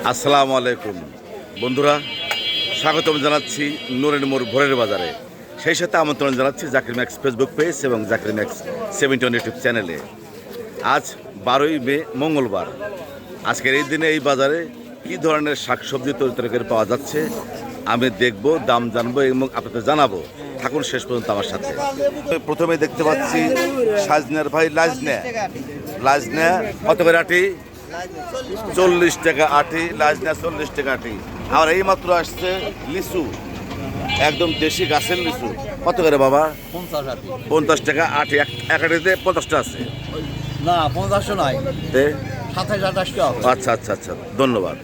আসসালামু আলাইকুম বন্ধুরা, স্বাগতম জানাচ্ছি নূরের মোড় ভোরের বাজারে। সেই সাথে আমন্ত্রণ জানাচ্ছি জাকির ম্যাক্স ফেসবুক পেজ এবং জাকির ম্যাক্স 71 ইউটিউব চ্যানেলে। আজ 12ই মে মঙ্গলবার। আজকের এই দিনে এই বাজারে কী ধরনের শাকসবজি তরকারি পাওয়া যাচ্ছে আমি দেখব, দাম জানবো এবং আপনাদের জানাবো। থাকুন শেষ পর্যন্ত আমার সাথে। প্রথমে দেখতে পাচ্ছি সাজনার ভাই লাজনা কত করে আটি? 40 টাকা আটি। লাজনা 40 টাকা আটি। আর এই মাত্র আসছে লিচু, একদম দেশি গাছের লিচু। কত করে বাবা? 50 টাকা আটি। এক আটিতে 50টা আছে না, 50 নয়, 27-28 টাকা। আচ্ছা আচ্ছা আচ্ছা, ধন্যবাদ।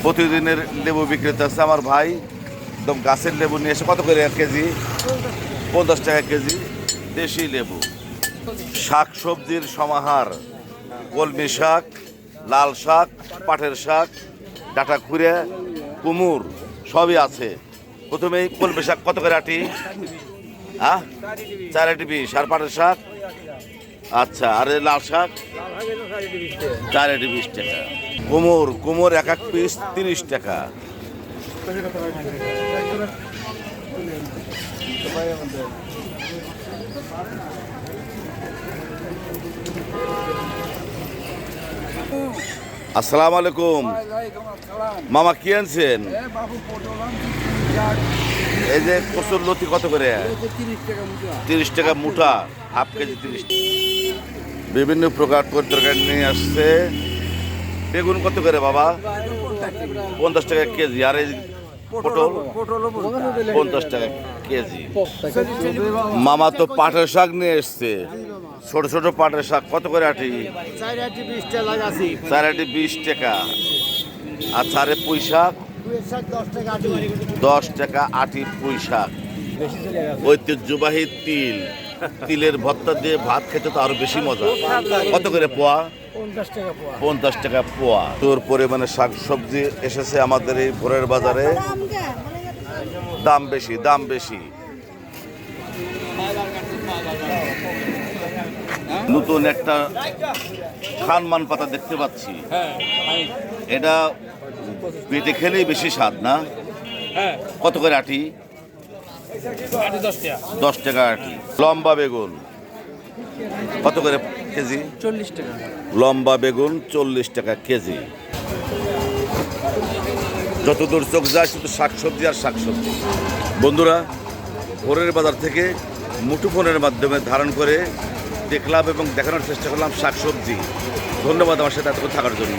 প্রতিদিনের লেবু বিক্রেতা আছে আমার ভাই, একদম গাছের লেবু নিয়ে এসে কত করে এক কেজি? 50 টাকা কেজি দেশি লেবু। শাক সবজির সমাহার, কলমি শাক, লাল শাক, পাটের শাক, ডাঁটা খুঁড়ে, কুমুর সবই আছে। প্রথমেই কলমি শাক কত করে আটি? 4 আটি 20। আর পাটের শাক? আচ্ছা, আর লাল শাক 4 আটি 20 টাকা। কুমোর এক এক পিস 30 টাকা। আসসালামু আলাইকুম মামা, কি আনছেন? এই যে কচুর লতি কত করে? 30 টাকা মুঠা, হাফ কেজি 30 টাকা। বিভিন্ন প্রকার তরকারি নিয়ে আসছে। বেগুন কত করে বাবা? 50 টাকা কেজি। আর এই পটল 50 টাকা কেজি। মামা তো পাটের শাক নিয়ে এসছে, ছোট ছোট পাটের শাক কত করে আটি? 4 আটি 20 টাকা লাগাছি। 4 আটি 20 টাকা। আচ্ছা, আরে পুঁই শাক? 10 টাকা আটি। 10 টাকা আটি পুঁই শাক। ঐতিহ্যবাহী তিলের ভর্তা দিয়ে ভাত খেতে তো আরো বেশি মজা। কত করে পোয়া? 50 টাকা পোয়া। 50 টাকা পোয়া। তোর পরিমাণে শাক সবজি এসেছে আমাদের এই ভোরের বাজারে। দাম বেশি। নতুন একটা খানমান পাতা দেখতে পাচ্ছি। এটা পেটে খেলেই বেশি স্বাদ না? কত করে আটি? 10 টাকা আটি। লম্বা বেগুন কত করে কেজি? 40 টাকা। লম্বা বেগুন 40 টাকা কেজি। যতদূর চোখ যায় শুধু শাকসবজি আর শাকসবজি। বন্ধুরা, ভোরের বাজার থেকে মুঠোফোনের মাধ্যমে ধারণ করে দেখলাম এবং দেখানোর চেষ্টা করলাম শাকসবজি। ধন্যবাদ আমার সাথে এতক্ষণ থাকার জন্য।